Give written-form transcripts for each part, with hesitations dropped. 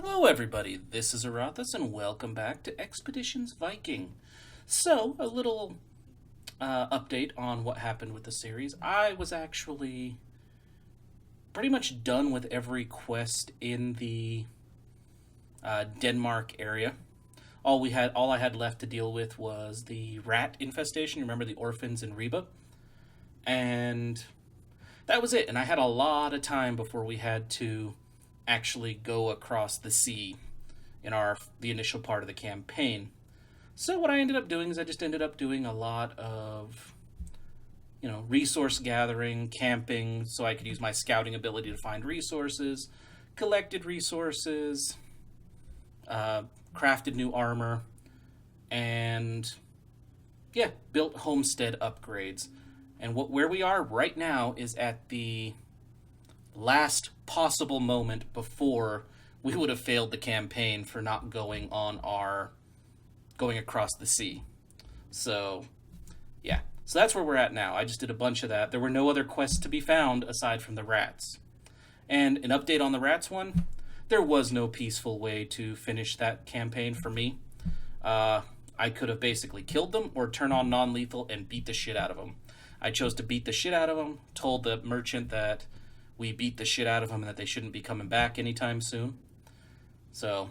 Hello everybody, this is Aurathas and welcome back to Expeditions Viking. So, a little update on what happened with the series. I was actually pretty much done with every quest in the Denmark area. All I had left to deal with was the rat infestation. Remember the orphans in Reba? And that was it. And I had a lot of time before we had to actually go across the sea in the initial part of the campaign. So what I ended up doing is I just ended up doing a lot of resource gathering, camping, so I could use my scouting ability to find resources, collected resources, crafted new armor, and built homestead upgrades. And where we are right now is at the last possible moment before we would have failed the campaign for not going across the sea. So that's where we're at now. I just did a bunch of that. There were no other quests to be found aside from the rats. And an update on the rats one, there was no peaceful way to finish that campaign for me. I could have basically killed them or turn on non-lethal and beat the shit out of them. I chose to beat the shit out of them, told the merchant that we beat the shit out of them and that they shouldn't be coming back anytime soon. So,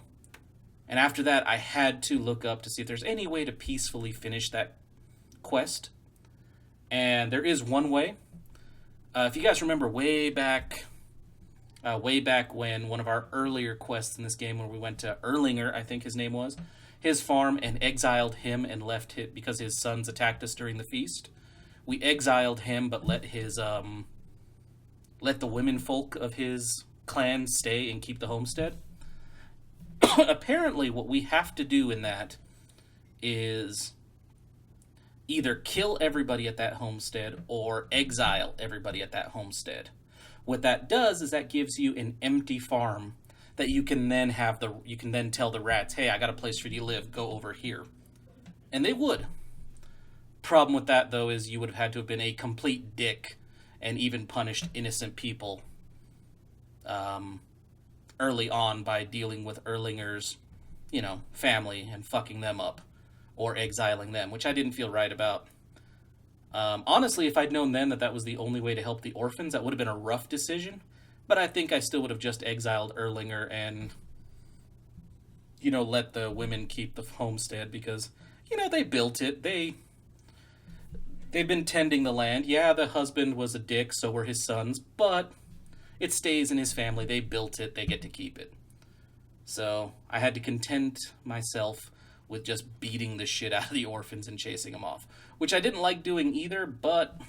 and after that, I had to look up to see if there's any way to peacefully finish that quest. And there is one way. If you guys remember way back when one of our earlier quests in this game, where we went to Erlinger, I think his name was, his farm, and exiled him and left it because his sons attacked us during the feast. We exiled him, but let the women folk of his clan stay and keep the homestead. Apparently, what we have to do in that is either kill everybody at that homestead or exile everybody at that homestead. What that does is that gives you an empty farm that you can then tell the rats, hey, I got a place for you to live, go over here. And they would. Problem with that, though, is you would have had to have been a complete dick and even punished innocent people early on by dealing with Erlinger's, family and fucking them up or exiling them, which I didn't feel right about. Honestly, if I'd known then that was the only way to help the orphans, that would have been a rough decision, but I think I still would have just exiled Erlinger and, let the women keep the homestead because, they built it. They've been tending the land. Yeah, the husband was a dick, so were his sons, but it stays in his family. They built it. They get to keep it. So I had to content myself with just beating the shit out of the orphans and chasing them off, which I didn't like doing either, but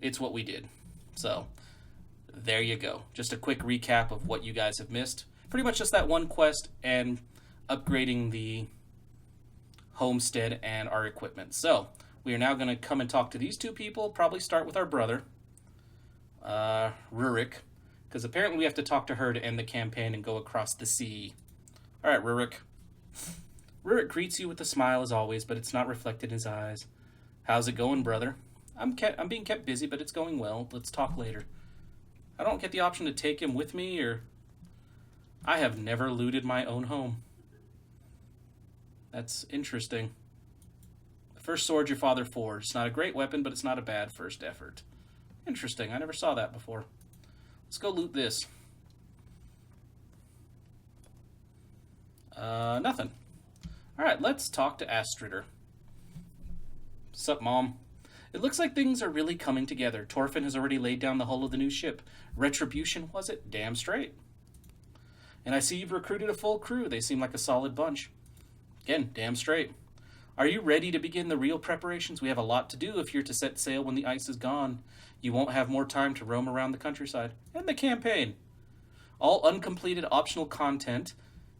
it's what we did. So there you go. Just a quick recap of what you guys have missed. Pretty much just that one quest and upgrading the homestead and our equipment. So we are now going to come and talk to these two people. Probably start with our brother, Rurik, because apparently we have to talk to her to end the campaign and go across the sea. All right, Rurik. Rurik greets you with a smile as always, but it's not reflected in his eyes. How's it going, brother? I'm being kept busy, but it's going well. Let's talk later. I don't get the option to take him with me, or I have never looted my own home. That's interesting. The first sword your father forged. It's not a great weapon, but it's not a bad first effort. Interesting. I never saw that before. Let's go loot this. Nothing. Alright, let's talk to Astrider. Sup, Mom? It looks like things are really coming together. Torfin has already laid down the hull of the new ship. Retribution, was it? Damn straight. And I see you've recruited a full crew. They seem like a solid bunch. Again, damn straight. Are you ready to begin the real preparations? We have a lot to do if you're to set sail when the ice is gone. You won't have more time to roam around the countryside. And the campaign. All uncompleted optional content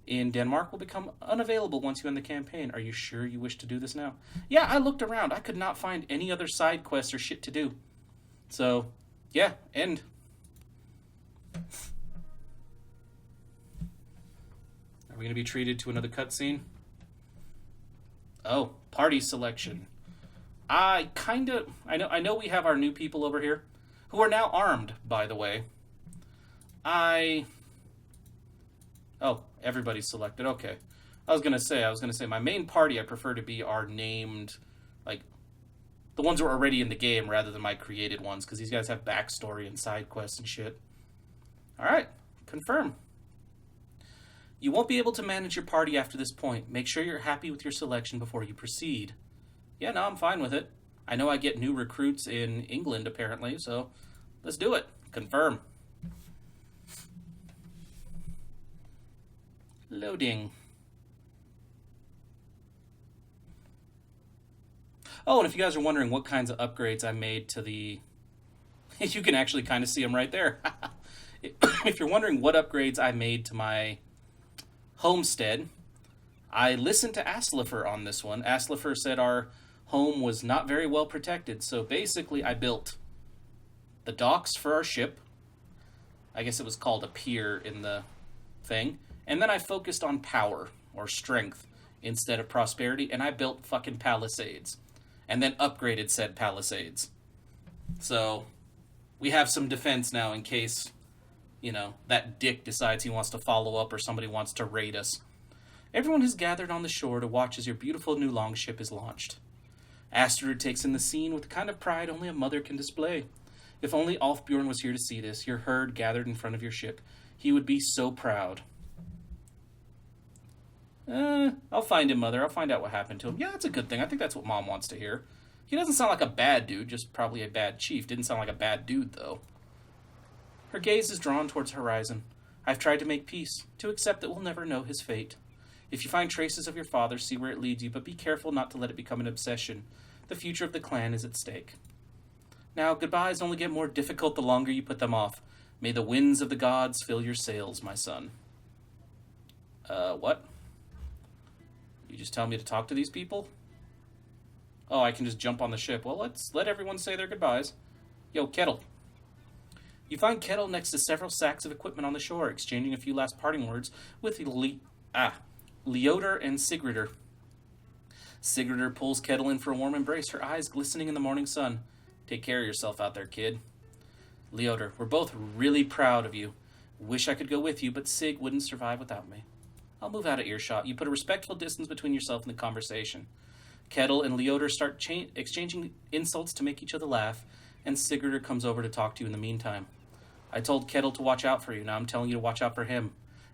in Denmark will become unavailable once you end the campaign. Are you sure you wish to do this now? Yeah, I looked around. I could not find any other side quests or shit to do. So, yeah, end. Are we going to be treated to another cutscene? Oh, party selection. I know we have our new people over here, who are now armed, by the way. I Oh, everybody's selected. Okay. I was gonna say, my main party I prefer to be are named, like, the ones who are already in the game rather than my created ones, because these guys have backstory and side quests and shit. Alright, confirm. You won't be able to manage your party after this point. Make sure you're happy with your selection before you proceed. Yeah, no, I'm fine with it. I know I get new recruits in England, apparently, so let's do it. Confirm. Loading. Oh, and if you guys are wondering what kinds of upgrades I made to the... You can actually kind of see them right there. If you're wondering what upgrades I made to my homestead, I listened to Aslifer on this one. Aslifer said our home was not very well protected, so basically I built the docks for our ship. I guess it was called a pier in the thing. And then I focused on power, or strength, instead of prosperity, and I built fucking palisades. And then upgraded said palisades. So, we have some defense now in case, you know, that dick decides he wants to follow up or somebody wants to raid us. Everyone has gathered on the shore to watch as your beautiful new longship is launched. Astrude takes in the scene with the kind of pride only a mother can display. If only Alfbjorn was here to see this, your herd gathered in front of your ship. He would be so proud. I'll find him, Mother. I'll find out what happened to him. Yeah, that's a good thing. I think that's what Mom wants to hear. He doesn't sound like a bad dude, just probably a bad chief. Didn't sound like a bad dude, though. Her gaze is drawn towards the horizon. I've tried to make peace, to accept that we'll never know his fate. If you find traces of your father, see where it leads you, but be careful not to let it become an obsession. The future of the clan is at stake. Now, goodbyes only get more difficult the longer you put them off. May the winds of the gods fill your sails, my son. What? You just tell me to talk to these people? Oh, I can just jump on the ship. Well, let's let everyone say their goodbyes. Yo, Kettle. You find Kettle next to several sacks of equipment on the shore, exchanging a few last parting words with Leodor and Sigridur. Sigridur pulls Kettle in for a warm embrace, her eyes glistening in the morning sun. Take care of yourself out there, kid. Leodor, we're both really proud of you. Wish I could go with you, but Sig wouldn't survive without me. I'll move out of earshot. You put a respectful distance between yourself and the conversation. Kettle and Leodor start exchanging insults to make each other laugh, and Sigurdur comes over to talk to you in the meantime. I told Kettle to watch out for you. Now I'm telling you to watch out for him.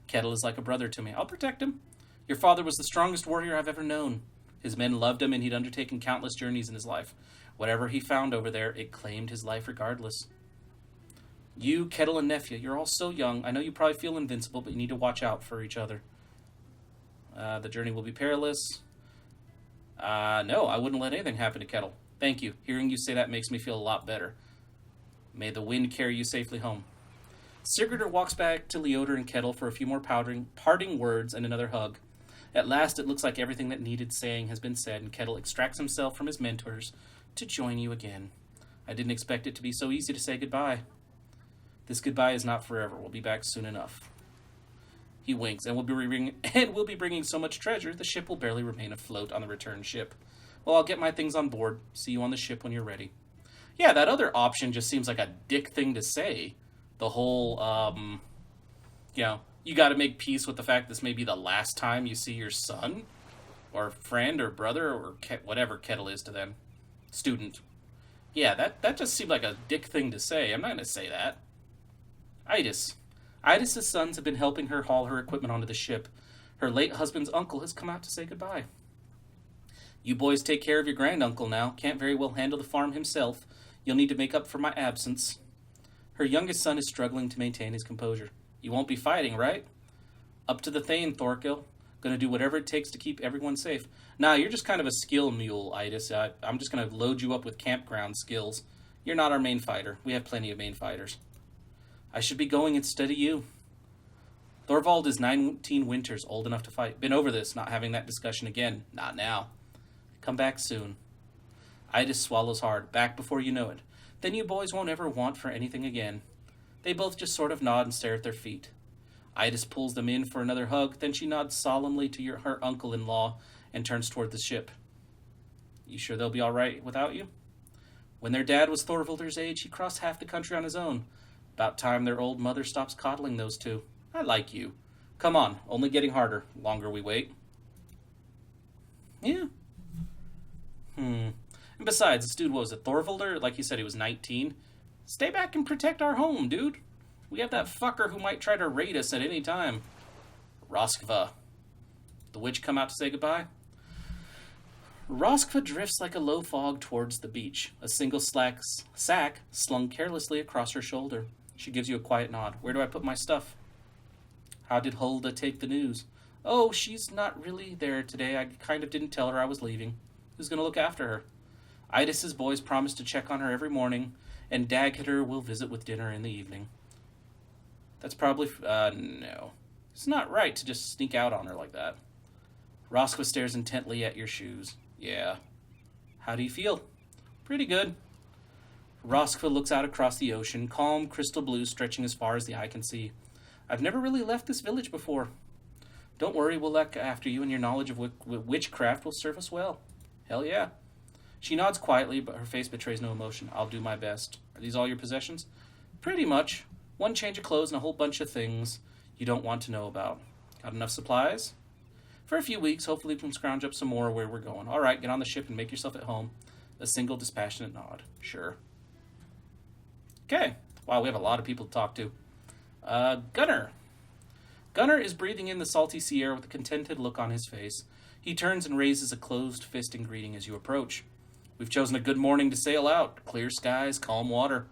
Kettle is like a brother to me. I'll protect him. Your father was the strongest warrior I've ever known. His men loved him, and he'd undertaken countless journeys in his life. Whatever he found over there, it claimed his life regardless. You, Kettle, and Nefya, you're all so young. I know you probably feel invincible, but you need to watch out for each other. The journey will be perilous. No, I wouldn't let anything happen to Kettle. Thank you. Hearing you say that makes me feel a lot better. May the wind carry you safely home. Sigurdur walks back to Leodor and Kettle for a few more parting words and another hug. At last, it looks like everything that needed saying has been said, and Kettle extracts himself from his mentors to join you again. I didn't expect it to be so easy to say goodbye. This goodbye is not forever. We'll be back soon enough. He winks, and we'll be bringing so much treasure, the ship will barely remain afloat on the return ship. Well, I'll get my things on board. See you on the ship when you're ready. Yeah, that other option just seems like a dick thing to say. The whole, you gotta make peace with the fact this may be the last time you see your son, or friend, or brother, or whatever Kettle is to them. Student. Yeah, that just seemed like a dick thing to say. I'm not gonna say that. Idis's sons have been helping her haul her equipment onto the ship. Her late husband's uncle has come out to say goodbye. You boys take care of your granduncle now. Can't very well handle the farm himself. You'll need to make up for my absence. Her youngest son is struggling to maintain his composure. You won't be fighting, right? Up to the Thane, Thorkel. Gonna do whatever it takes to keep everyone safe. Nah, you're just kind of a skill mule, Idis. I'm just gonna load you up with campground skills. You're not our main fighter. We have plenty of main fighters. I should be going instead of you. Thorvald is 19 winters, old enough to fight. Been over this, not having that discussion again. Not now. Come back soon. Idis swallows hard, back before you know it. Then you boys won't ever want for anything again. They both just sort of nod and stare at their feet. Idis pulls them in for another hug, then she nods solemnly to her uncle-in-law and turns toward the ship. You sure they'll be all right without you? When their dad was Thorvaldur's age, he crossed half the country on his own. About time their old mother stops coddling those two. I like you. Come on, only getting harder. Longer we wait. Yeah. And besides, this dude, what was it, Thorvalder? Like you said, he was 19. Stay back and protect our home, dude. We have that fucker who might try to raid us at any time. Roskva. The witch come out to say goodbye? Roskva drifts like a low fog towards the beach, a single sack slung carelessly across her shoulder. She gives you a quiet nod. Where do I put my stuff? How did Hulda take the news? Oh, she's not really there today. I kind of didn't tell her I was leaving. Who's going to look after her? Idis's boys promised to check on her every morning, and Daghitter will visit with dinner in the evening. That's probably... no. It's not right to just sneak out on her like that. Roskva stares intently at your shoes. Yeah. How do you feel? Pretty good. Roskva looks out across the ocean, calm crystal blue stretching as far as the eye can see. I've never really left this village before. Don't worry, we'll look after you, and your knowledge of witchcraft will serve us well. Hell yeah. She nods quietly, but her face betrays no emotion. I'll do my best. Are these all your possessions? Pretty much. One change of clothes and a whole bunch of things you don't want to know about. Got enough supplies? For a few weeks, hopefully we can scrounge up some more where we're going. All right, get on the ship and make yourself at home. A single dispassionate nod. Sure. Okay. Wow, we have a lot of people to talk to. Gunnar. Gunnar is breathing in the salty sea air with a contented look on his face. He turns and raises a closed fist in greeting as you approach. We've chosen a good morning to sail out. Clear skies, calm water.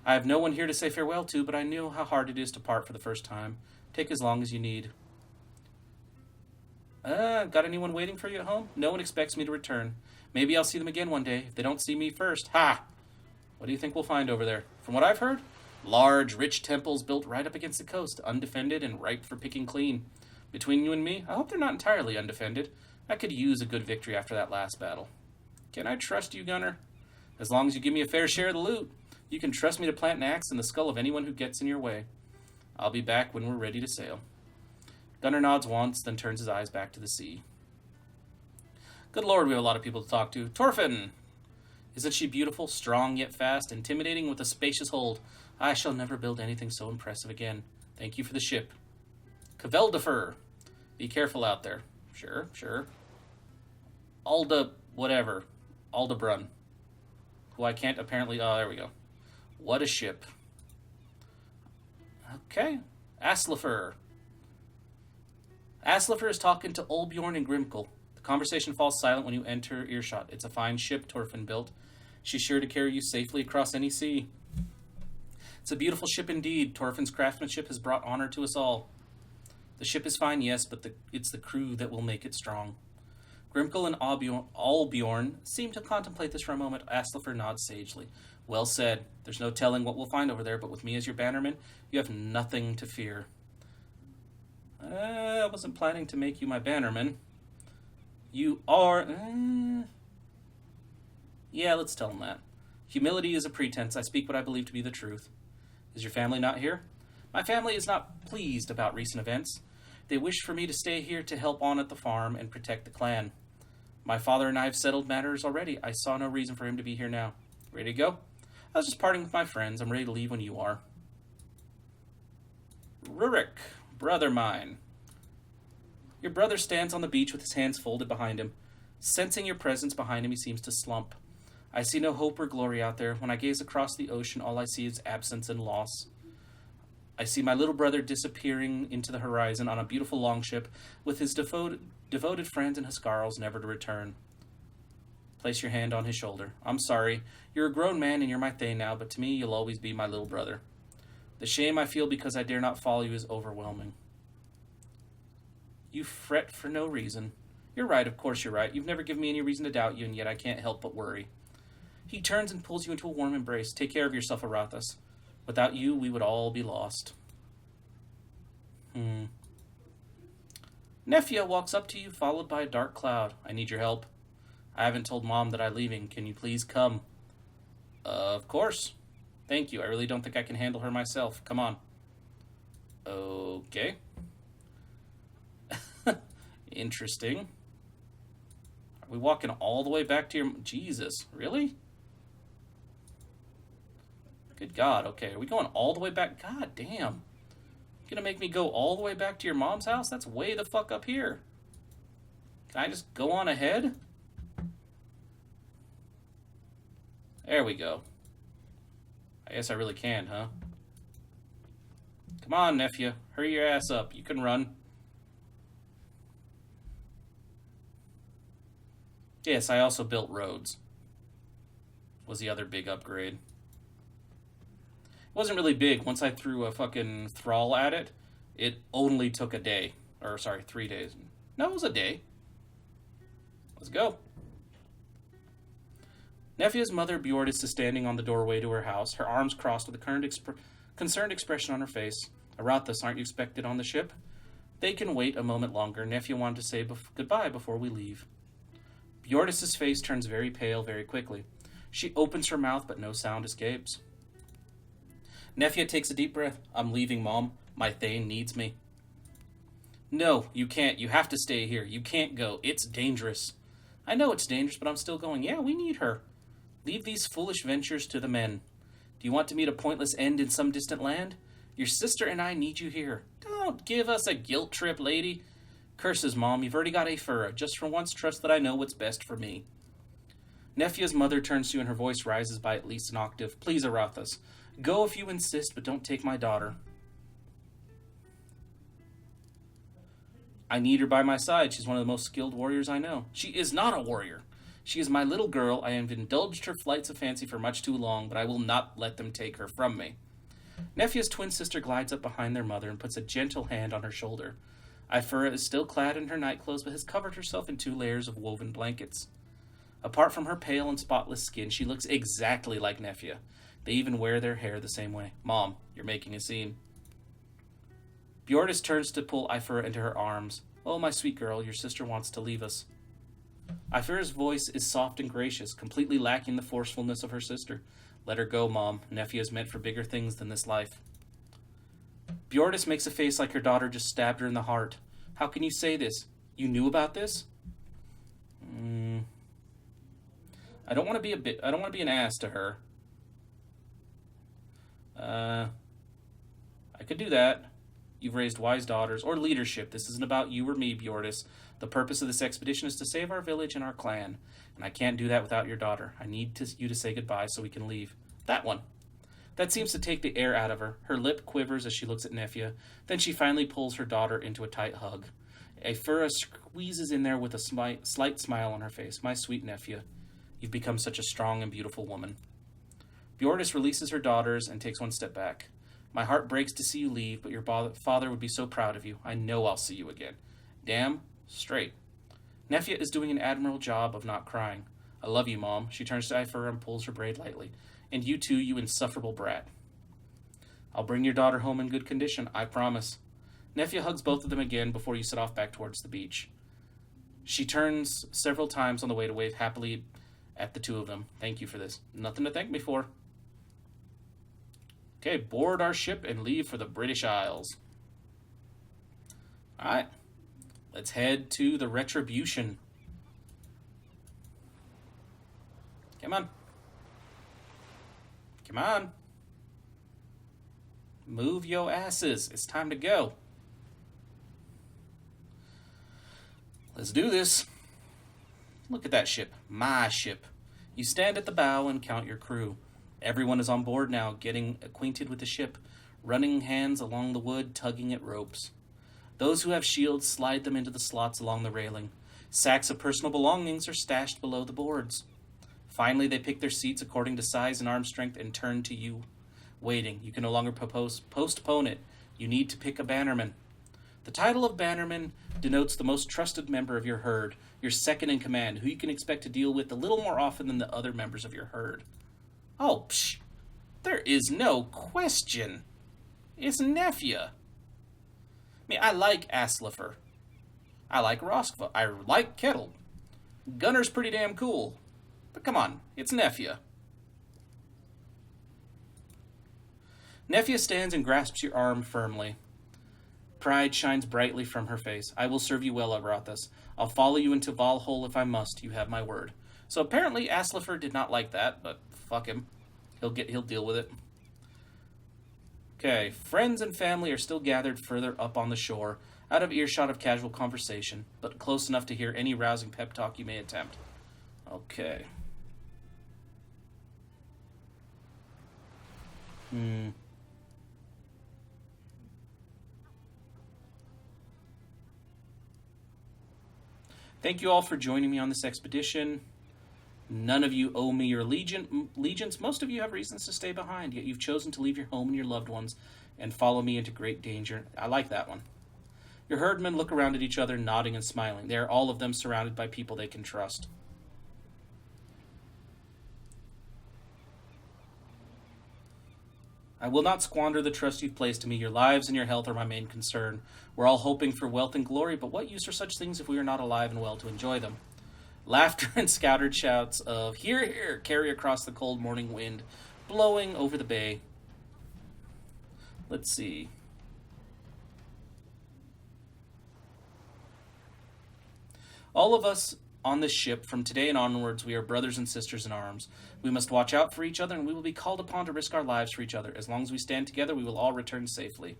I have no one here to say farewell to, but I know how hard it is to part for the first time. Take as long as you need. Got anyone waiting for you at home? No one expects me to return. Maybe I'll see them again one day, if they don't see me first. Ha! What do you think we'll find over there? From what I've heard, large, rich temples built right up against the coast, undefended and ripe for picking clean. Between you and me, I hope they're not entirely undefended. I could use a good victory after that last battle. Can I trust you, Gunnar? As long as you give me a fair share of the loot. You can trust me to plant an axe in the skull of anyone who gets in your way. I'll be back when we're ready to sail. Gunnar nods once, then turns his eyes back to the sea. Good lord, we have a lot of people to talk to. Torfin! Isn't she beautiful, strong yet fast, intimidating with a spacious hold? I shall never build anything so impressive again. Thank you for the ship. Kveldafer! Be careful out there. Sure, sure. Alda, whatever. Aldebrun. Who I can't apparently... Oh, there we go. What a ship. Okay. Aslafer. Aslafer is talking to Olbjorn and Grimkel. The conversation falls silent when you enter earshot. It's a fine ship Torfin built. She's sure to carry you safely across any sea. It's a beautiful ship indeed. Torfin's craftsmanship has brought honor to us all. The ship is fine, yes, but it's the crew that will make it strong. Grimkel and Olbjorn seem to contemplate this for a moment. Aslafer nods sagely. Well said. There's no telling what we'll find over there, but with me as your bannerman, you have nothing to fear. I wasn't planning to make you my bannerman. You are... Yeah, let's tell him that. Humility is a pretense. I speak what I believe to be the truth. Is your family not here? My family is not pleased about recent events. They wish for me to stay here to help on at the farm and protect the clan. My father and I have settled matters already. I saw no reason for him to be here now. Ready to go? I was just parting with my friends. I'm ready to leave when you are. Rurik, brother mine. Your brother stands on the beach with his hands folded behind him. Sensing your presence behind him, he seems to slump. I see no hope or glory out there. When I gaze across the ocean, all I see is absence and loss. I see my little brother disappearing into the horizon on a beautiful longship with his devoted friends and Huskarls never to return. Place your hand on his shoulder. I'm sorry. You're a grown man and you're my thane now, but to me you'll always be my little brother. The shame I feel because I dare not follow you is overwhelming. You fret for no reason. You're right, of course you're right. You've never given me any reason to doubt you, and yet I can't help but worry. He turns and pulls you into a warm embrace. Take care of yourself, Aurathas. Without you, we would all be lost. Nefia walks up to you, followed by a dark cloud. I need your help. I haven't told Mom that I'm leaving. Can you please come? Of course. Thank you. I really don't think I can handle her myself. Come on. Okay. Interesting. Are we walking all the way back to your... Jesus, really? Good God. Okay, are we going all the way back? God damn. Gonna make me go all the way back to your mom's house? That's way the fuck up here. Can I just go on ahead? There we go. I guess I really can, huh? Come on, nephew. Hurry your ass up. You can run. Yes, I also built roads. Was the other big upgrade. It wasn't really big. Once I threw a fucking thrall at it, it only took a day. Or, sorry, 3 days. No, it was a day. Let's go. Nefia's mother, Bjordis, is standing on the doorway to her house, her arms crossed with a concerned expression on her face. Aurathas, aren't you expected on the ship? They can wait a moment longer. Nefia wanted to say goodbye before we leave. Bjordis' face turns very pale very quickly. She opens her mouth, but no sound escapes. Nefia takes a deep breath. I'm leaving, Mom. My Thane needs me. No, you can't. You have to stay here. You can't go. It's dangerous. I know it's dangerous, but I'm still going. Yeah, we need her. Leave these foolish ventures to the men. Do you want to meet a pointless end in some distant land? Your sister and I need you here. Don't give us a guilt trip, lady. Curses, Mom. You've already got Aphura. Just for once, trust that I know what's best for me. Nefia's mother turns to you and her voice rises by at least an octave. Please, Aurathas. Go if you insist, but don't take my daughter. I need her by my side. She's one of the most skilled warriors I know. She is not a warrior. She is my little girl. I have indulged her flights of fancy for much too long, but I will not let them take her from me. Nefia's twin sister glides up behind their mother and puts a gentle hand on her shoulder. Aphura is still clad in her nightclothes, but has covered herself in 2 layers of woven blankets. Apart from her pale and spotless skin, she looks exactly like Nefia. They even wear their hair the same way. Mom, you're making a scene. Bjordis turns to pull Aphura into her arms. Oh, my sweet girl, your sister wants to leave us. Aphura's voice is soft and gracious, completely lacking the forcefulness of her sister. Let her go, Mom. Nefia is meant for bigger things than this life. Bjordis makes a face like her daughter just stabbed her in the heart. How can you say this? You knew about this? I don't want to be an ass to her. I could do that. You've raised wise daughters, or leadership. This isn't about you or me, Bjordis. The purpose of this expedition is to save our village and our clan, and I can't do that without your daughter. I need you to say goodbye so we can leave. That one. That seems to take the air out of her. Her lip quivers as she looks at Nefia. Then she finally pulls her daughter into a tight hug. Aphura squeezes in there with a slight smile on her face. My sweet Nefia, you've become such a strong and beautiful woman. Bjordis releases her daughters and takes one step back. My heart breaks to see you leave, but your father would be so proud of you. I know I'll see you again. Damn straight. Nefia is doing an admirable job of not crying. I love you, Mom. She turns to Aphura and pulls her braid lightly. And you too, you insufferable brat. I'll bring your daughter home in good condition, I promise. Nefia hugs both of them again before you set off back towards the beach. She turns several times on the way to wave happily at the 2 of them. Thank you for this. Nothing to thank me for. Okay, board our ship and leave for the British Isles. Alright. Let's head to the Retribution. Come on. Come on. Move yo asses. It's time to go. Let's do this. Look at that ship. My ship. You stand at the bow and count your crew. Everyone is on board now, getting acquainted with the ship, running hands along the wood, tugging at ropes. Those who have shields slide them into the slots along the railing. Sacks of personal belongings are stashed below the boards. Finally, they pick their seats according to size and arm strength and turn to you. Waiting. You can no longer postpone it. You need to pick a bannerman. The title of bannerman denotes the most trusted member of your herd, your second in command, who you can expect to deal with a little more often than the other members of your herd. Oh, psh! There is no question. It's Nefia. I mean, I like Aslifer. I like Roskva. I like Kettle. Gunner's pretty damn cool. But come on, it's Nefia. Nefia stands and grasps your arm firmly. Pride shines brightly from her face. I will serve you well, Aurathas. I'll follow you into Valhalla if I must. You have my word. So apparently Aslifer did not like that, but fuck him. He'll deal with it. Okay, friends and family are still gathered further up on the shore, out of earshot of casual conversation, but close enough to hear any rousing pep talk you may attempt. Okay. Thank you all for joining me on this expedition. None of you owe me your allegiance. Most of you have reasons to stay behind, yet you've chosen to leave your home and your loved ones and follow me into great danger. I like that one. Your herdmen look around at each other, nodding and smiling. They are all of them surrounded by people they can trust. I will not squander the trust you've placed in me. Your lives and your health are my main concern. We're all hoping for wealth and glory, but what use are such things if we are not alive and well to enjoy them? Laughter and scattered shouts of "Hear, hear!" carry across the cold morning wind, blowing over the bay. Let's see. All of us on this ship, from today and onwards, we are brothers and sisters in arms. We must watch out for each other, and we will be called upon to risk our lives for each other. As long as we stand together, we will all return safely.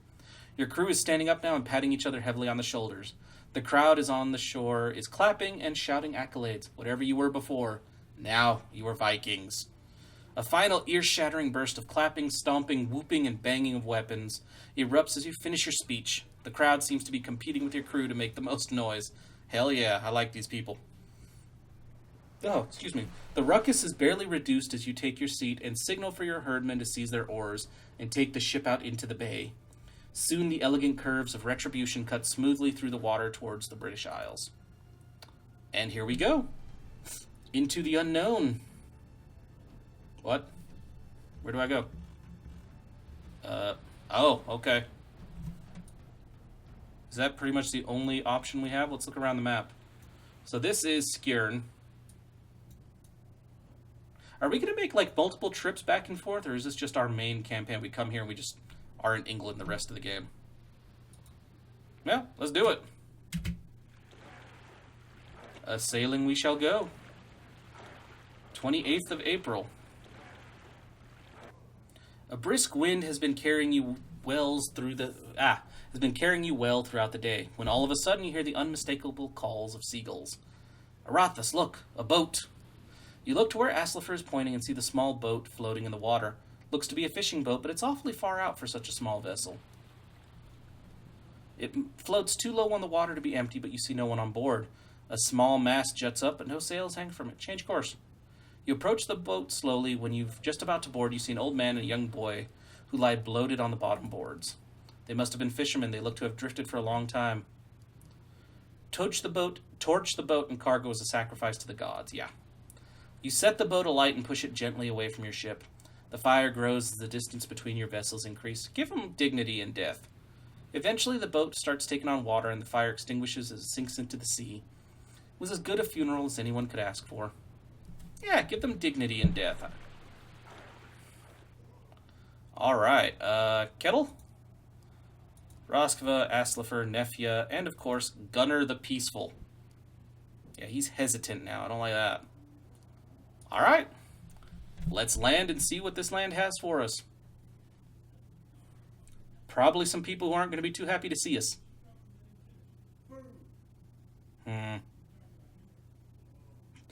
Your crew is standing up now and patting each other heavily on the shoulders. The crowd is on the shore, is clapping and shouting accolades. Whatever you were before, now you are Vikings. A final ear-shattering burst of clapping, stomping, whooping, and banging of weapons erupts as you finish your speech. The crowd seems to be competing with your crew to make the most noise. Hell yeah, I like these people. Oh, excuse me. The ruckus is barely reduced as you take your seat and signal for your herdmen to seize their oars and take the ship out into the bay. Soon the elegant curves of Retribution cut smoothly through the water towards the British Isles. And here we go. Into the unknown. What? Where do I go? Oh, okay. Is that pretty much the only option we have? Let's look around the map. So this is Skjern. Are we going to make, like, multiple trips back and forth, or is this just our main campaign? We come here and we just are in England the rest of the game. Yeah, let's do it. Sailing we shall go. 28th of April. A brisk wind has been carrying you well throughout the day, when all of a sudden you hear the unmistakable calls of seagulls. Aurathas, look, a boat. You look to where Aslafer is pointing and see the small boat floating in the water. Looks to be a fishing boat, but it's awfully far out for such a small vessel. It floats too low on the water to be empty, but you see no one on board. A small mast juts up, but no sails hang from it. Change course. You approach the boat slowly. When you're just about to board, you see an old man and a young boy who lie bloated on the bottom boards. They must have been fishermen. They look to have drifted for a long time. Torch the boat and cargo as a sacrifice to the gods. Yeah. You set the boat alight and push it gently away from your ship. The fire grows as the distance between your vessels increase. Give them dignity in death. Eventually, the boat starts taking on water and the fire extinguishes as it sinks into the sea. It was as good a funeral as anyone could ask for. Yeah, give them dignity in death. Alright, Kettle? Roskva, Aslafer, Nefya, and of course, Gunnar the Peaceful. Yeah, he's hesitant now. I don't like that. Alright. Let's land and see what this land has for us. Probably some people who aren't going to be too happy to see us. Come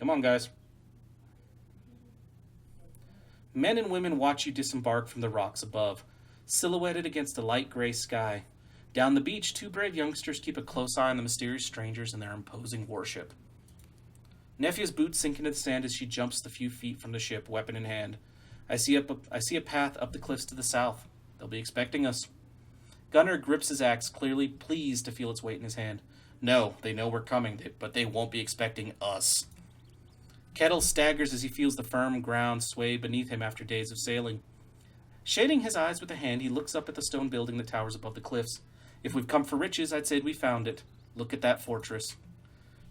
on, guys. Men and women watch you disembark from the rocks above, silhouetted against a light gray sky. Down the beach, two brave youngsters keep a close eye on the mysterious strangers and their imposing warship. Nefya's boots sink into the sand as she jumps the few feet from the ship, weapon in hand. I see a path up the cliffs to the south. They'll be expecting us. Gunnar grips his axe, clearly pleased to feel its weight in his hand. No, they know we're coming, but they won't be expecting us. Kettle staggers as he feels the firm ground sway beneath him after days of sailing. Shading his eyes with a hand, he looks up at the stone building that towers above the cliffs. If we've come for riches, I'd say we found it. Look at that fortress.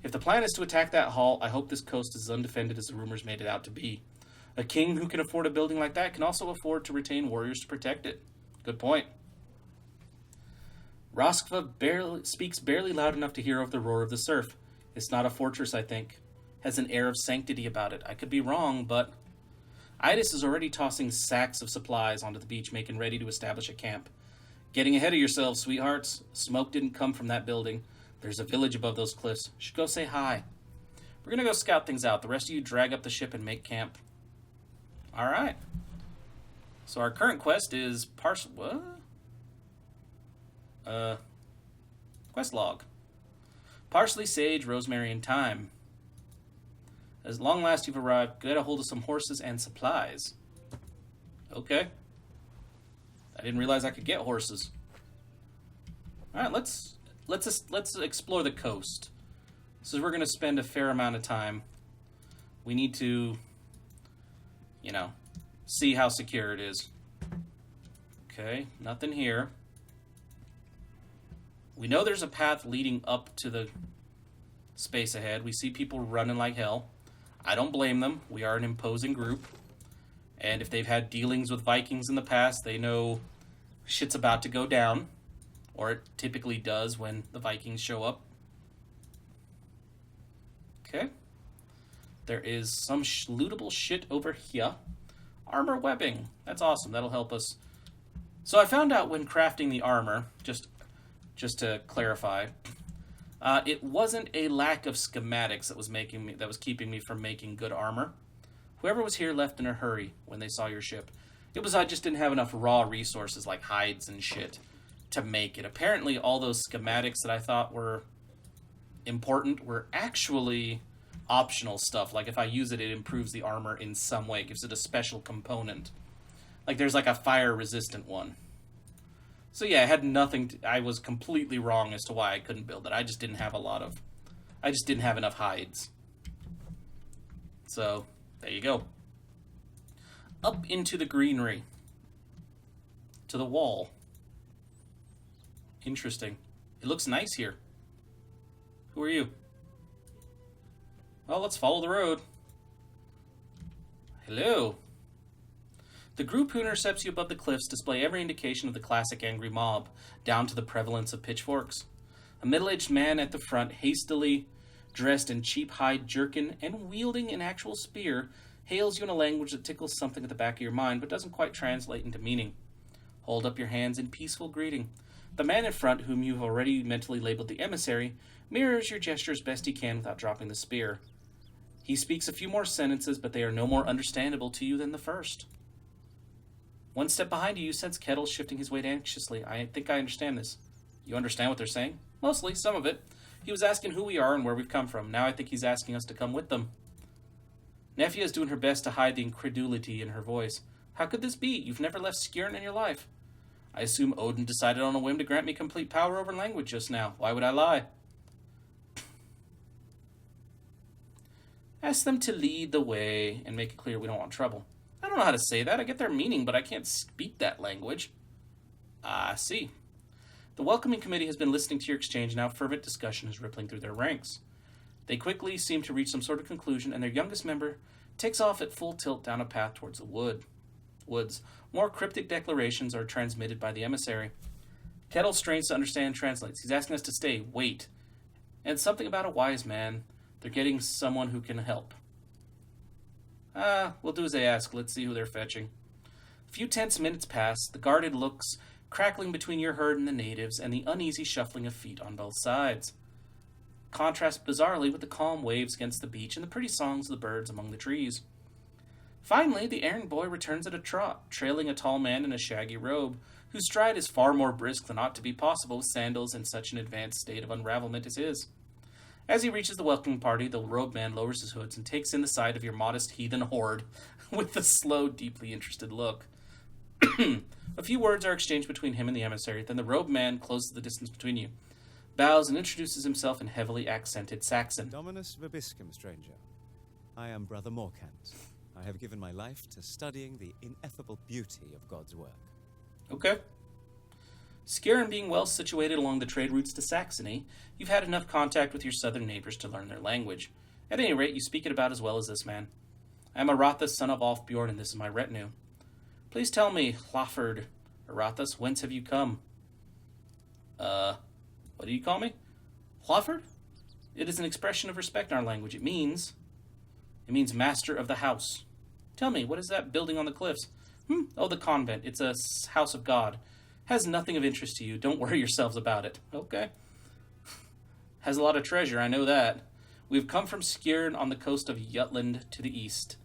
If the plan is to attack that hall, I hope this coast is as undefended as the rumors made it out to be. A king who can afford a building like that can also afford to retain warriors to protect it. Good point. Roskva speaks barely loud enough to hear over the roar of the surf. It's not a fortress, I think. Has an air of sanctity about it. I could be wrong, but... Idis is already tossing sacks of supplies onto the beach, making ready to establish a camp. Getting ahead of yourselves, sweethearts. Smoke didn't come from that building. There's a village above those cliffs. Should go say hi. We're gonna go scout things out. The rest of you drag up the ship and make camp. Alright. So our current quest is what? Quest log. Parsley, sage, rosemary, and thyme. As long last you've arrived, get a hold of some horses and supplies. Okay. I didn't realize I could get horses. Alright, let's explore the coast. So we're going to spend a fair amount of time. We need to, see how secure it is. Okay, nothing here. We know there's a path leading up to the space ahead. We see people running like hell. I don't blame them. We are an imposing group. And if they've had dealings with Vikings in the past, they know shit's about to go down. Or it typically does when the Vikings show up. Okay. There is some lootable shit over here. Armor webbing. That's awesome. That'll help us. So I found out when crafting the armor, just to clarify, it wasn't a lack of schematics that was keeping me from making good armor. Whoever was here left in a hurry when they saw your ship. It was I just didn't have enough raw resources like hides and shit to make it. Apparently all those schematics that I thought were important were actually optional stuff. Like if I use it, it improves the armor in some way. It gives it a special component. Like there's like a fire resistant one. So yeah, I had nothing. I was completely wrong as to why I couldn't build it. I just didn't have enough hides. So there you go. Up into the greenery. To the wall. Interesting. It looks nice here. Who are you? Well, let's follow the road. Hello. The group who intercepts you above the cliffs display every indication of the classic angry mob, down to the prevalence of pitchforks. A middle-aged man at the front, hastily dressed in cheap hide jerkin and wielding an actual spear, hails you in a language that tickles something at the back of your mind but doesn't quite translate into meaning. Hold up your hands in peaceful greeting. The man in front, whom you've already mentally labeled the emissary, mirrors your gesture as best he can without dropping the spear. He speaks a few more sentences, but they are no more understandable to you than the first. One step behind you, you sense Kettle shifting his weight anxiously. I think I understand this. You understand what they're saying? Mostly, some of it. He was asking who we are and where we've come from. Now I think he's asking us to come with them. Neffia is doing her best to hide the incredulity in her voice. How could this be? You've never left Skjern in your life. I assume Odin decided on a whim to grant me complete power over language just now. Why would I lie? Ask them to lead the way and make it clear we don't want trouble. I don't know how to say that. I get their meaning, but I can't speak that language. I see. The welcoming committee has been listening to your exchange, now fervent discussion is rippling through their ranks. They quickly seem to reach some sort of conclusion, and their youngest member takes off at full tilt down a path towards the woods. More cryptic declarations are transmitted by the emissary. Kettle strains to understand and translates. He's asking us to stay, wait, and something about a wise man. They're getting someone who can help. We'll do as they ask. Let's see who they're fetching. A few tense minutes pass, the guarded looks crackling between your herd and the natives, and the uneasy shuffling of feet on both sides. Contrast bizarrely with the calm waves against the beach and the pretty songs of the birds among the trees. Finally, the errand boy returns at a trot, trailing a tall man in a shaggy robe, whose stride is far more brisk than ought to be possible with sandals in such an advanced state of unravelment as his. As he reaches the welcoming party, the robed man lowers his hoods and takes in the sight of your modest heathen horde with a slow, deeply interested look. A few words are exchanged between him and the emissary, then the robed man closes the distance between you, bows and introduces himself in heavily accented Saxon. Dominus Vobiscum, stranger. I am Brother Morkant. I have given my life to studying the ineffable beauty of God's work. Okay. Skjern being well situated along the trade routes to Saxony, you've had enough contact with your southern neighbors to learn their language. At any rate, you speak it about as well as this man. I am Aurathas, son of Alfbjorn, and this is my retinue. Please tell me, Hlaford, Aurathas, whence have you come? What do you call me? Hlaford? It is an expression of respect in our language. It means master of the house. Tell me, what is that building on the cliffs? Oh, the convent. It's a house of God. Has nothing of interest to you. Don't worry yourselves about it. Okay. Has a lot of treasure, I know that. We've come from Skjern on the coast of Jutland to the east.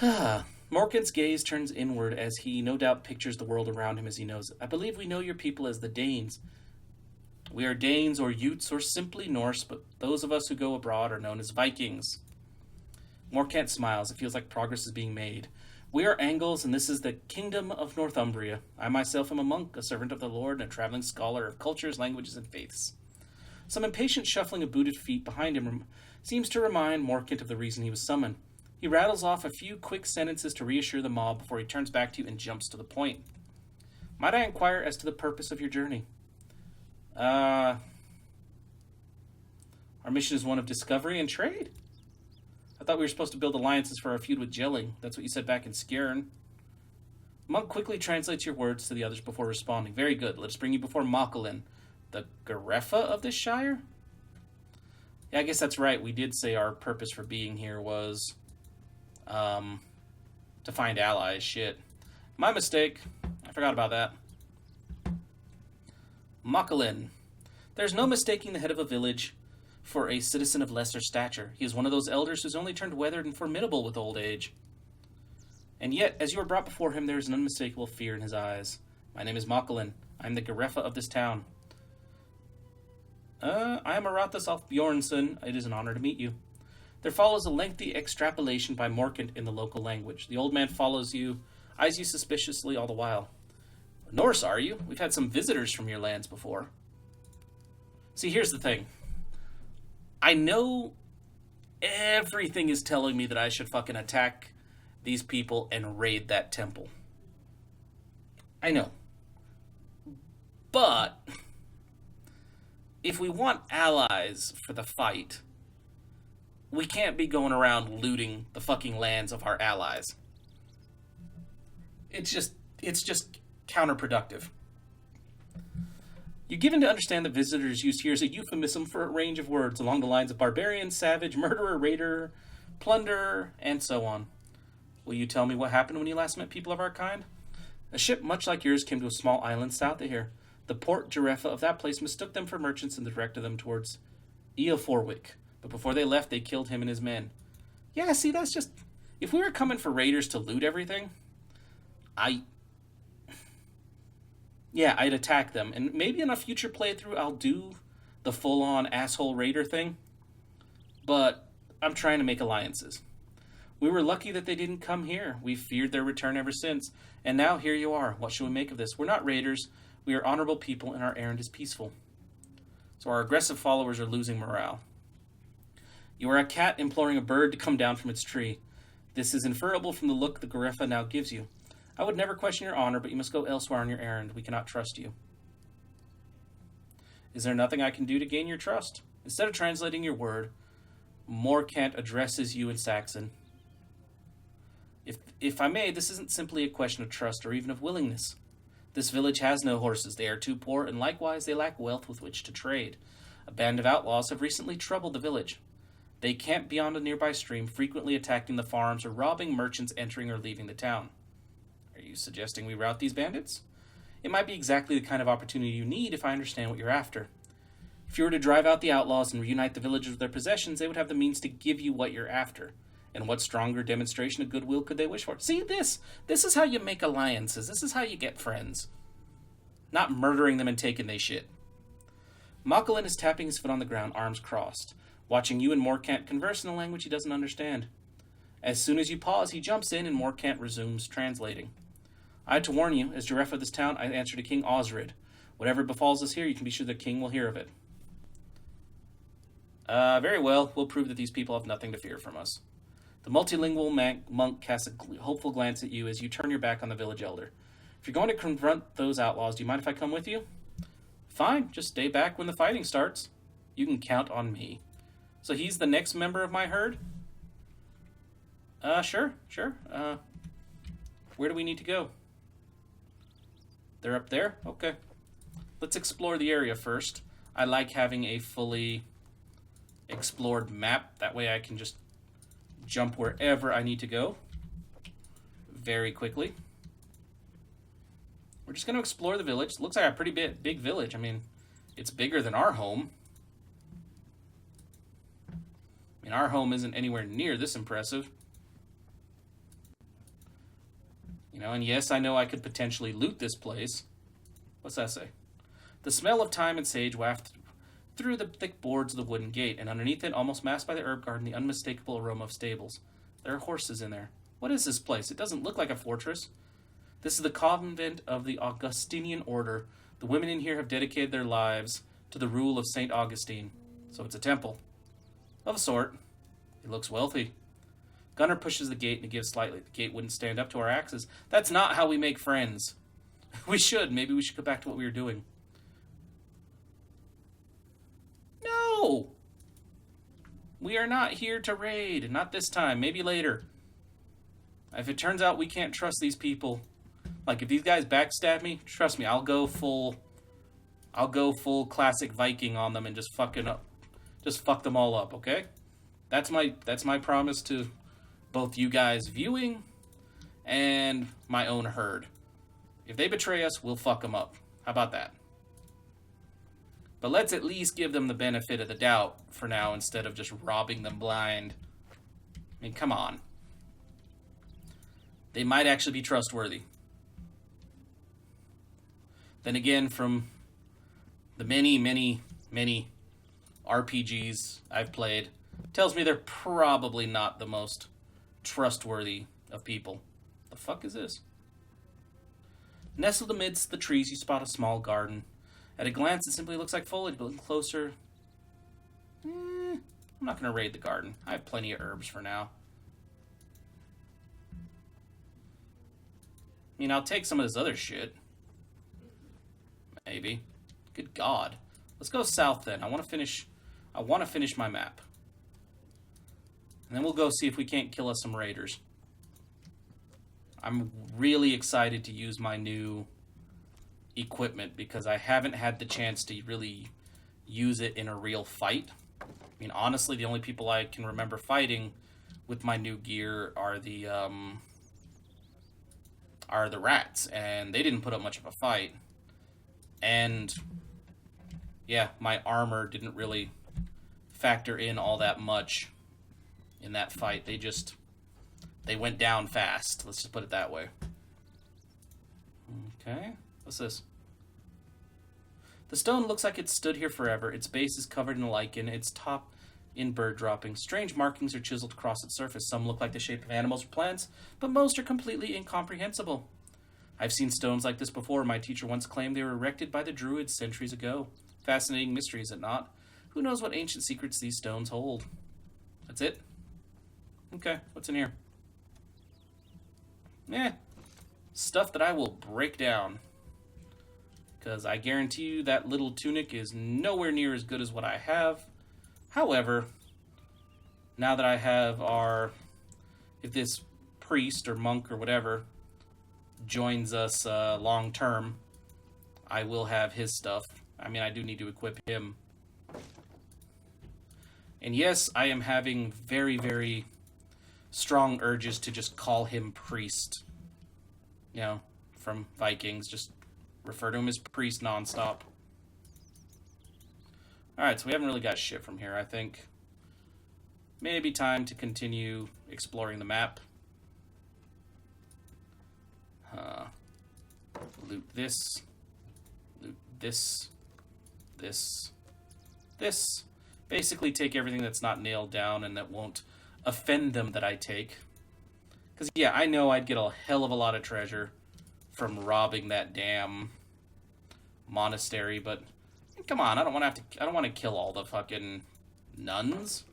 Morkant's gaze turns inward as he no doubt pictures the world around him as he knows it. I believe we know your people as the Danes. We are Danes or Utes or simply Norse, but those of us who go abroad are known as Vikings. Morkant smiles. It feels like progress is being made. We are Angles, and this is the Kingdom of Northumbria. I myself am a monk, a servant of the Lord, and a traveling scholar of cultures, languages, and faiths. Some impatient shuffling of booted feet behind him seems to remind Morkant of the reason he was summoned. He rattles off a few quick sentences to reassure the mob before he turns back to you and jumps to the point. Might I inquire as to the purpose of your journey? Our mission is one of discovery and trade. I thought we were supposed to build alliances for our feud with Jelling. That's what you said back in Skjern. Monk quickly translates your words to the others before responding. Very good. Let us bring you before Mockelin, the Garefa of this shire? Yeah, I guess that's right. We did say our purpose for being here was to find allies. Shit. My mistake. I forgot about that. Mockelin. There's no mistaking the head of a village for a citizen of lesser stature. He is one of those elders who's only turned weathered and formidable with old age. And yet, as you are brought before him, there is an unmistakable fear in his eyes. My name is Mockelin. I am the Garefa of this town. I am Aurathas of Bjornsson. It is an honor to meet you. There follows a lengthy extrapolation by Morkant in the local language. The old man follows you, eyes you suspiciously all the while. Norse, are you? We've had some visitors from your lands before. See, here's the thing. I know everything is telling me that I should fucking attack these people and raid that temple. I know. But if we want allies for the fight, we can't be going around looting the fucking lands of our allies. It's just counterproductive. You're given to understand that visitors used here as a euphemism for a range of words along the lines of barbarian, savage, murderer, raider, plunderer, and so on. Will you tell me what happened when you last met people of our kind? A ship much like yours came to a small island south of here. The port Garefa of that place mistook them for merchants and directed them towards Eoforwick. But before they left, they killed him and his men. Yeah, see, that's just... If we were coming for raiders to loot everything, I'd attack them. And maybe in a future playthrough, I'll do the full-on asshole raider thing. But I'm trying to make alliances. We were lucky that they didn't come here. We've feared their return ever since. And now here you are. What should we make of this? We're not raiders. We are honorable people, and our errand is peaceful. So our aggressive followers are losing morale. You are a cat imploring a bird to come down from its tree. This is inferable from the look the Garefa now gives you. I would never question your honor, but you must go elsewhere on your errand. We cannot trust you. Is there nothing I can do to gain your trust? Instead of translating your word, Morkant addresses you in Saxon. If I may, this isn't simply a question of trust or even of willingness. This village has no horses. They are too poor, and likewise they lack wealth with which to trade. A band of outlaws have recently troubled the village. They camp beyond a nearby stream, frequently attacking the farms or robbing merchants entering or leaving the town. Are you suggesting we rout these bandits? It might be exactly the kind of opportunity you need if I understand what you're after. If you were to drive out the outlaws and reunite the villagers with their possessions, they would have the means to give you what you're after. And what stronger demonstration of goodwill could they wish for? See, this is how you make alliances. This is how you get friends. Not murdering them and taking their shit. Mockelin is tapping his foot on the ground, arms crossed, watching you and Morkant converse in a language he doesn't understand. As soon as you pause, he jumps in and Morkant resumes translating. I had to warn you, as Garefa of this town, I answer to King Osrid. Whatever befalls us here, you can be sure the king will hear of it. Very well. We'll prove that these people have nothing to fear from us. The multilingual monk casts a hopeful glance at you as you turn your back on the village elder. If you're going to confront those outlaws, do you mind if I come with you? Fine, just stay back when the fighting starts. You can count on me. So he's the next member of my herd? Sure. Where do we need to go? They're up there? Okay. Let's explore the area first. I like having a fully explored map. That way I can just jump wherever I need to go very quickly. We're just going to explore the village. It looks like a pretty big village. I mean, it's bigger than our home. I mean, our home isn't anywhere near this impressive. You know, and yes, I know I could potentially loot this place. What's that say? The smell of thyme and sage wafted through the thick boards of the wooden gate, and underneath it, almost masked by the herb garden, the unmistakable aroma of stables. There are horses in there. What is this place? It doesn't look like a fortress. This is the convent of the Augustinian order. The women in here have dedicated their lives to the rule of St. Augustine. So it's a temple. Of a sort. It looks wealthy. Gunnar pushes the gate and gives slightly. The gate wouldn't stand up to our axes. That's not how we make friends. We should. Maybe we should go back to what we were doing. No! We are not here to raid. Not this time. Maybe later. If it turns out we can't trust these people, like if these guys backstab me, trust me, I'll go full classic Viking on them and just fuck them all up, okay? That's my promise to both you guys viewing and my own herd. If they betray us, we'll fuck them up. How about that? But let's at least give them the benefit of the doubt for now instead of just robbing them blind. I mean, come on. They might actually be trustworthy. Then again, from the many RPGs I've played, tells me they're probably not the most trustworthy of people. The fuck is this? Nestled amidst the trees, you spot a small garden. At a glance, it simply looks like foliage, but looking closer... I'm not going to raid the garden. I have plenty of herbs for now. I mean, I'll take some of this other shit. Maybe. Good God. Let's go south then. I want to finish my map. And then we'll go see if we can't kill us some raiders. I'm really excited to use my new equipment because I haven't had the chance to really use it in a real fight. I mean, honestly, the only people I can remember fighting with my new gear are the rats, and they didn't put up much of a fight. And yeah, my armor didn't really factor in all that much in that fight. They went down fast. Let's just put it that way. Okay, what's this? The stone looks like it stood here forever. Its base is covered in lichen, its top in bird droppings. Strange markings are chiseled across its surface. Some look like the shape of animals or plants, but most are completely incomprehensible. I've seen stones like this before. My teacher once claimed they were erected by the Druids centuries ago. Fascinating mystery, is it not? Who knows what ancient secrets these stones hold? That's it? Okay, what's in here? Stuff that I will break down. Because I guarantee you that little tunic is nowhere near as good as what I have. However, now that I have if this priest or monk or whatever joins us long term, I will have his stuff. I mean, I do need to equip him. And yes, I am having very, very strong urges to just call him priest. You know, from Vikings, just refer to him as priest nonstop. Alright, so we haven't really got shit from here, I think. Maybe time to continue exploring the map. Loot this. Loot this. This. Basically take everything that's not nailed down and that won't offend them that I take. Because, yeah, I know I'd get a hell of a lot of treasure from robbing that damn monastery, but come on, I don't want to kill all the fucking nuns.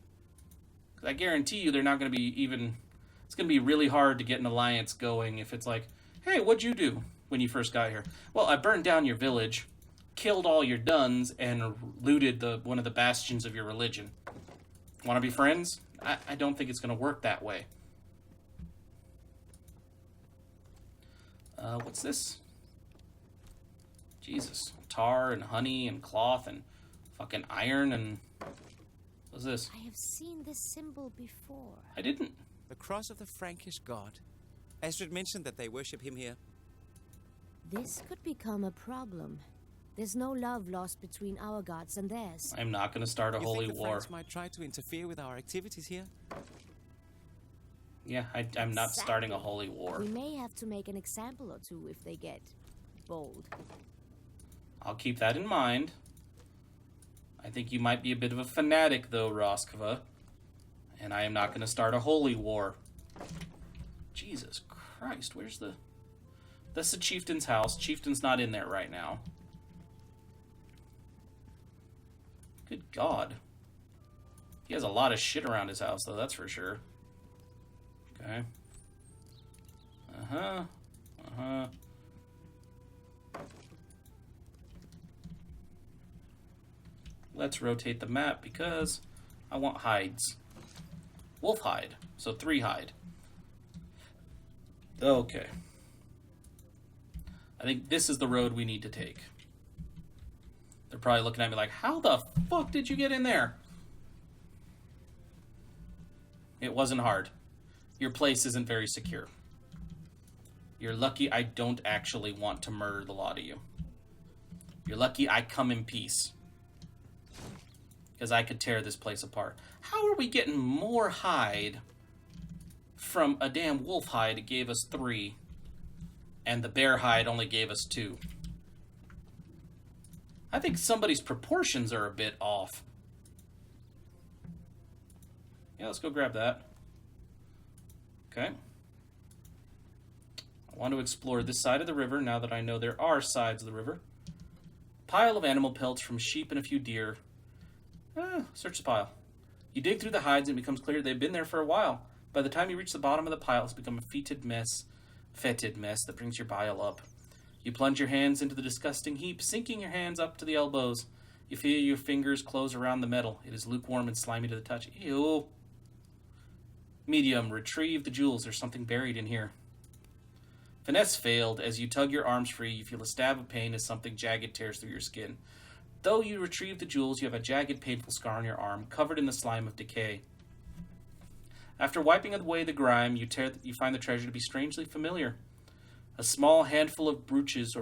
'Cause I guarantee you they're not going to be even... It's going to be really hard to get an alliance going if it's like, hey, what'd you do when you first got here? Well, I burned down your village, killed all your nuns, and looted one of the bastions of your religion. Want to be friends? I don't think it's going to work that way. What's this? Jesus. Tar and honey and cloth and fucking iron and... What's this? I have seen this symbol before. I didn't. The cross of the Frankish god. Estrid mentioned that they worship him here. This could become a problem. There's no love lost between our gods and theirs. I'm not going to start a You holy think the war. Franks might try to interfere with our activities here? Yeah, I'm not starting a holy war. We may have to make an example or two if they get bold. I'll keep that in mind. I think you might be a bit of a fanatic, though, Roskva. And I am not going to start a holy war. Jesus Christ, where's the... That's the chieftain's house. Chieftain's not in there right now. Good God. He has a lot of shit around his house, though, that's for sure. Okay. Uh-huh. Uh-huh. Let's rotate the map because I want hides. Wolf hide. So 3 hide. Okay. I think this is the road we need to take. They're probably looking at me like, how the fuck did you get in there? It wasn't hard. Your place isn't very secure. You're lucky I don't actually want to murder the lot of you. You're lucky I come in peace. Because I could tear this place apart. How are we getting more hide from a damn wolf hide? It gave us 3. And the bear hide only gave us 2. I think somebody's proportions are a bit off. Yeah, let's go grab that. Okay. I want to explore this side of the river now that I know there are sides of the river. Pile of animal pelts from sheep and a few deer. Search the pile. You dig through the hides and it becomes clear they've been there for a while. By the time you reach the bottom of the pile, it's become a fetid mess that brings your bile up. You plunge your hands into the disgusting heap, sinking your hands up to the elbows. You feel your fingers close around the metal. It is lukewarm and slimy to the touch. Ew. Medium, retrieve the jewels. There's something buried in here. Finesse failed. As you tug your arms free, you feel a stab of pain as something jagged tears through your skin. Though you retrieve the jewels, you have a jagged, painful scar on your arm, covered in the slime of decay. After wiping away the grime, you find the treasure to be strangely familiar. A small handful of brooches,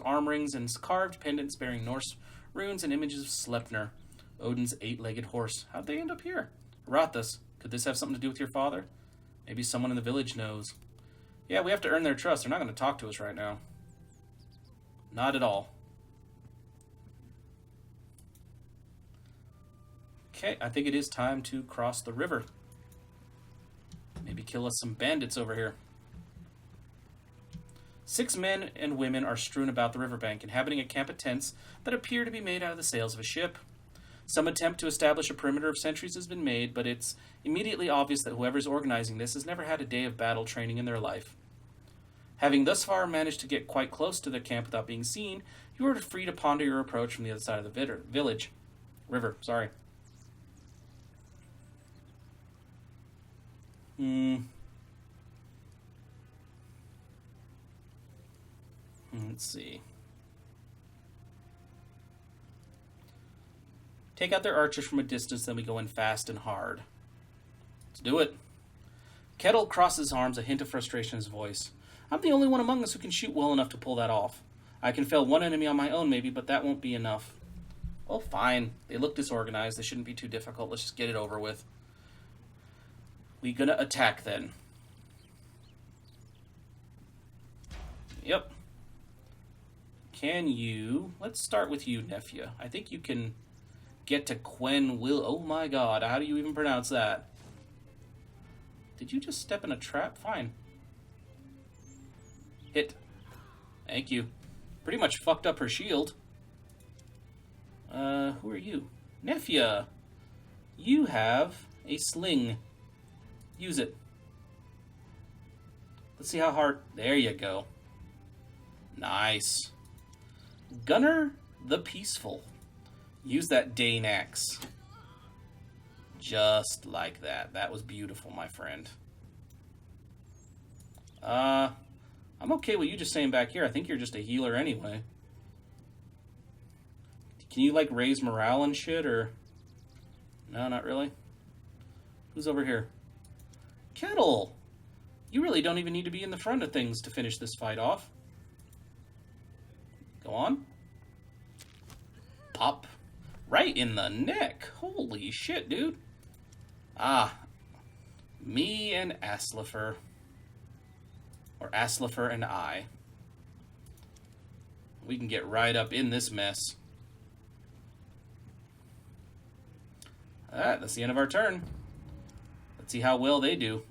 arm rings, and carved pendants bearing Norse runes and images of Sleipnir, Odin's 8-legged horse. How'd they end up here? Aurathas, could this have something to do with your father? Maybe someone in the village knows. Yeah, we have to earn their trust. They're not going to talk to us right now. Not at all. Okay, I think it is time to cross the river. Maybe kill us some bandits over here. 6 men and women are strewn about the riverbank, inhabiting a camp of tents that appear to be made out of the sails of a ship. Some attempt to establish a perimeter of sentries has been made, but it's immediately obvious that whoever's organizing this has never had a day of battle training in their life. Having thus far managed to get quite close to the camp without being seen, you are free to ponder your approach from the other side of the river. Let's see. Take out their archers from a distance, then we go in fast and hard. Let's do it. Kettle crosses his arms, a hint of frustration in his voice. I'm the only one among us who can shoot well enough to pull that off. I can fell one enemy on my own, maybe, but that won't be enough. Oh, fine. They look disorganized. They shouldn't be too difficult. Let's just get it over with. We gonna attack, then. Yep. Can you... Let's start with you, nephew. I think you can get to Quen Will... Oh my god, how do you even pronounce that? Did you just step in a trap? Fine. Hit. Thank you. Pretty much fucked up her shield. Who are you? Nephew. You have a sling. Use it. Let's see how hard... There you go. Nice. Gunner the Peaceful. Use that Dane axe. Just like that. That was beautiful, my friend. I'm okay with you just staying back here. I think you're just a healer anyway. Can you, like, raise morale and shit, or... No, not really. Who's over here? Kettle! You really don't even need to be in the front of things to finish this fight off. Go on. Pop. Right in the neck. Holy shit, dude. Ah. Me and Aslifer. Or Aslifer and I. We can get right up in this mess. Alright, that's the end of our turn. Let's see how well they do.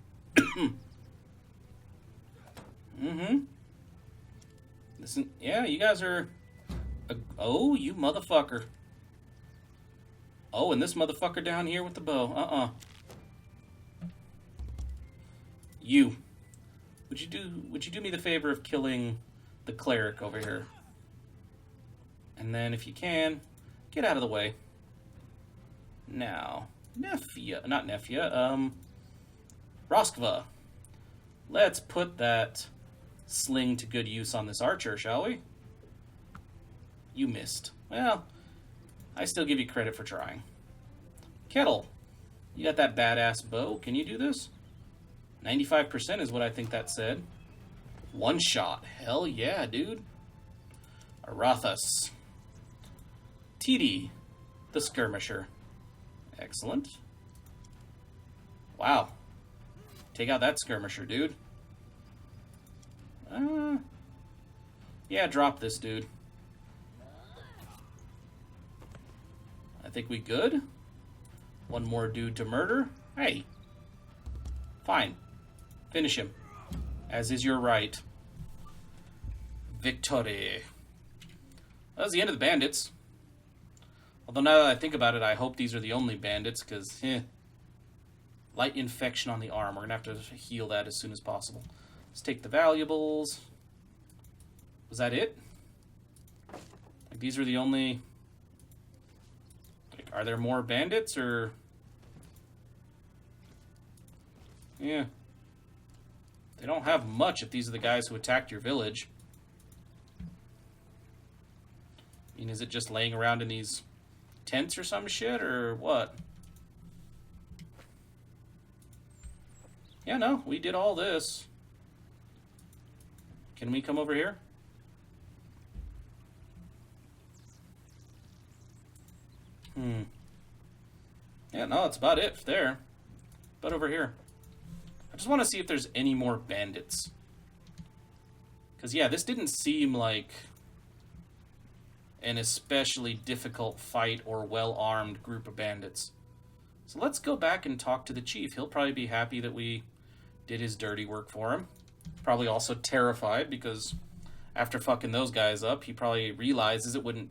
Listen, yeah, you guys are... Oh, you motherfucker. Oh, and this motherfucker down here with the bow. You. Would you do me the favor of killing the cleric over here? And then if you can, get out of the way. Now, Roskva. Let's put that sling to good use on this archer, shall we? You missed. Well, I still give you credit for trying. Kettle, you got that badass bow. Can you do this? 95% is what I think that said. One shot. Hell yeah, dude. Aurathas. TD, the skirmisher. Excellent. Wow. Take out that skirmisher, dude. Yeah, drop this dude. I think we good. One more dude to murder. Hey. Fine. Finish him. As is your right. Victory. That was the end of the bandits. Although now that I think about it, I hope these are the only bandits, because, light infection on the arm. We're going to have to heal that as soon as possible. Let's take the valuables. Was that it? Like, these are the only... Like, are there more bandits, or... Yeah. They don't have much if these are the guys who attacked your village. I mean, is it just laying around in these tents or some shit, or what? Yeah, no, we did all this. Can we come over here? Yeah, no, that's about it there. But over here. I just want to see if there's any more bandits. Because, yeah, this didn't seem like an especially difficult fight or well-armed group of bandits. So let's go back and talk to the chief. He'll probably be happy that we did his dirty work for him. Probably also terrified because after fucking those guys up, he probably realizes it wouldn't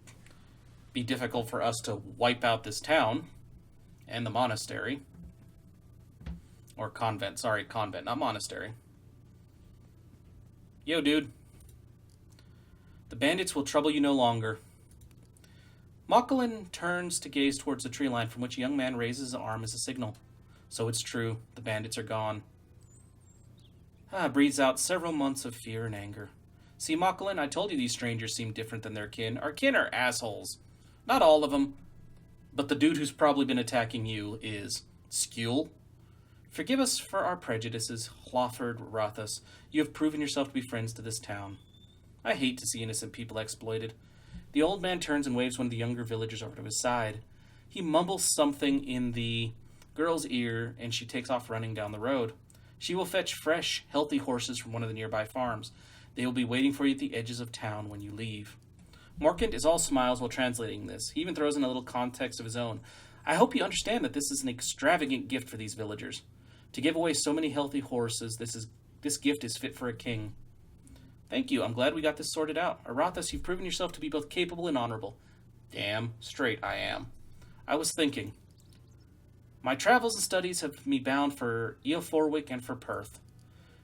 be difficult for us to wipe out this town and the monastery. Or convent. Sorry, convent, not monastery. Yo, dude. The bandits will trouble you no longer. Mocklin turns to gaze towards the tree line from which a young man raises his arm as a signal. So it's true. The bandits are gone. Breathes out several months of fear and anger. See, Mocklin, I told you these strangers seem different than their kin. Our kin are assholes. Not all of them. But the dude who's probably been attacking you is Skule. Forgive us for our prejudices, Hlawford Aurathas. You have proven yourself to be friends to this town. I hate to see innocent people exploited. The old man turns and waves one of the younger villagers over to his side. He mumbles something in the girl's ear, and she takes off running down the road. She will fetch fresh, healthy horses from one of the nearby farms. They will be waiting for you at the edges of town when you leave. Morkant is all smiles while translating this. He even throws in a little context of his own. I hope you understand that this is an extravagant gift for these villagers. To give away so many healthy horses, this gift is fit for a king. Thank you. I'm glad we got this sorted out. Aurathas, you've proven yourself to be both capable and honorable. Damn straight I am. I was thinking. My travels and studies have me bound for Eoforwick and for Perth.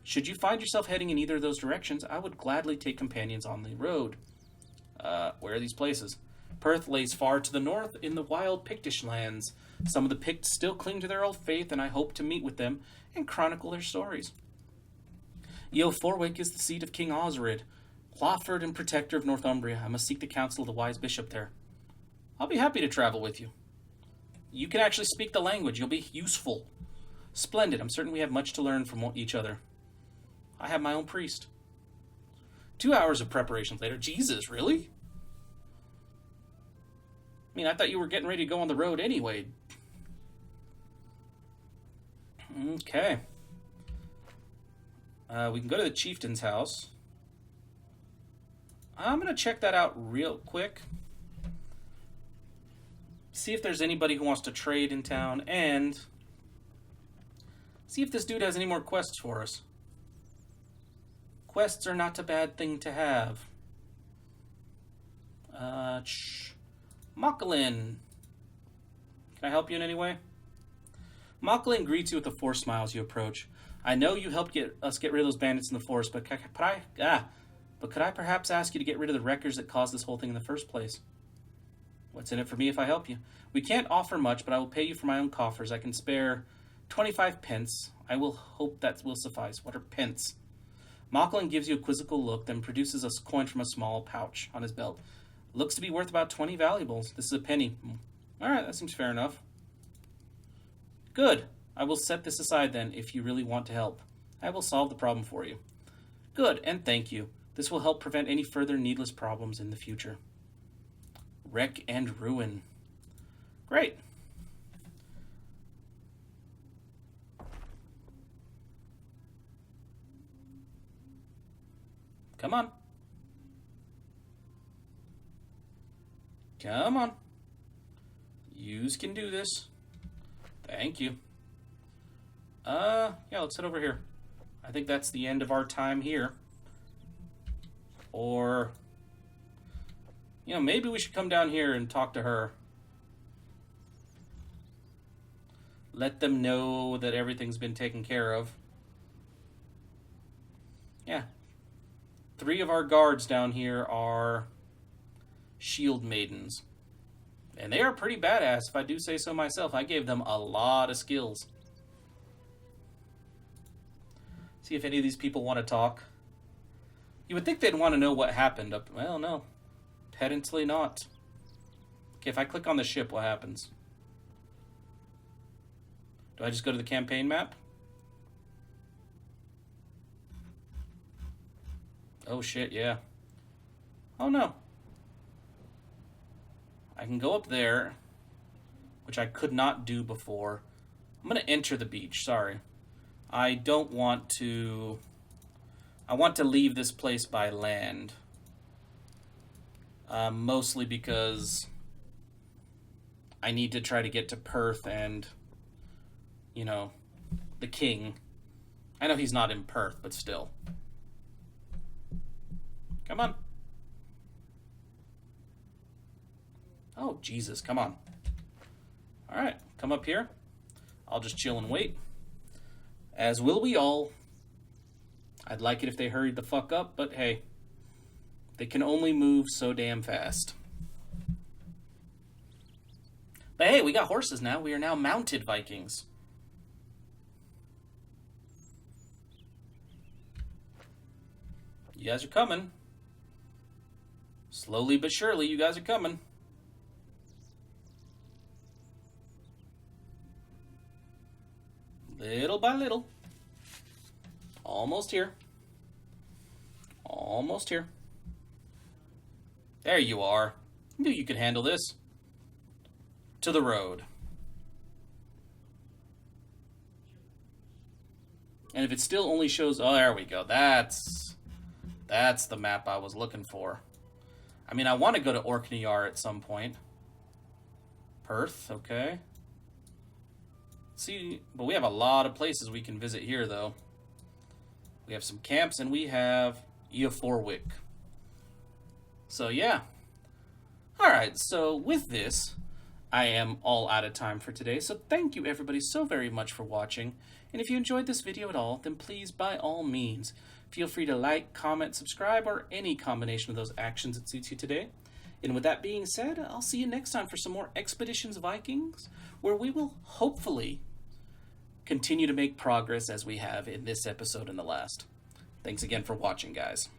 Should you find yourself heading in either of those directions, I would gladly take companions on the road. Where are these places? Perth lays far to the north in the wild Pictish lands. Some of the Picts still cling to their old faith, and I hope to meet with them and chronicle their stories. Eoforwick is the seat of King Osred, Hlawford and protector of Northumbria. I must seek the counsel of the wise bishop there. I'll be happy to travel with you. You can actually speak the language. You'll be useful. Splendid. I'm certain we have much to learn from each other. I have my own priest. 2 hours of preparations later. Jesus, really? I mean, I thought you were getting ready to go on the road anyway. Okay. We can go to the chieftain's house. I'm going to check that out real quick. See if there's anybody who wants to trade in town, and see if this dude has any more quests for us. Quests are not a bad thing to have. Mocklin. Can I help you in any way? Mocklin greets you with a forced smile as you approach. I know you helped us get rid of those bandits in the forest, but could I perhaps ask you to get rid of the wreckers that caused this whole thing in the first place? What's in it for me if I help you? We can't offer much, but I will pay you for my own coffers. I can spare 25 pence. I will hope that will suffice. What are pence? Mocklin gives you a quizzical look, then produces a coin from a small pouch on his belt. Looks to be worth about 20 valuables. This is a penny. Alright, that seems fair enough. Good. I will set this aside then, if you really want to help. I will solve the problem for you. Good, and thank you. This will help prevent any further needless problems in the future. Wreck and ruin. Great. Come on. Come on. Yous can do this. Thank you. Yeah, let's head over here. I think that's the end of our time here. Or, you know, maybe we should come down here and talk to her. Let them know that everything's been taken care of. Yeah. 3 of our guards down here are shield maidens. And they are pretty badass, if I do say so myself. I gave them a lot of skills. See if any of these people want to talk. You would think they'd want to know what happened. Well, no. Pedantly not. Okay, if I click on the ship, what happens? Do I just go to the campaign map? Oh shit, yeah. Oh no. I can go up there, which I could not do before. I'm going to enter the beach, sorry. I don't want to... I want to leave this place by land. Mostly because I need to try to get to Perth and, you know, the king. I know he's not in Perth, but still. Come on. Oh, Jesus, come on. Alright, come up here. I'll just chill and wait. As will we all. I'd like it if they hurried the fuck up, but hey. They can only move so damn fast. But hey, we got horses now. We are now mounted Vikings. You guys are coming. Slowly but surely, you guys are coming. Little by little. Almost here. Almost here. There you are. Knew you could handle this. To the road. And if it still only shows... Oh, there we go. That's the map I was looking for. I mean, I want to go to Orkneyar at some point. Perth, okay. See, but we have a lot of places we can visit here, though. We have some camps, and we have Eoforwick. So, yeah. Alright, so with this, I am all out of time for today. So thank you, everybody, so very much for watching. And if you enjoyed this video at all, then please, by all means, feel free to like, comment, subscribe, or any combination of those actions that suits you today. And with that being said, I'll see you next time for some more Expeditions Vikings, where we will hopefully continue to make progress as we have in this episode and the last. Thanks again for watching, guys.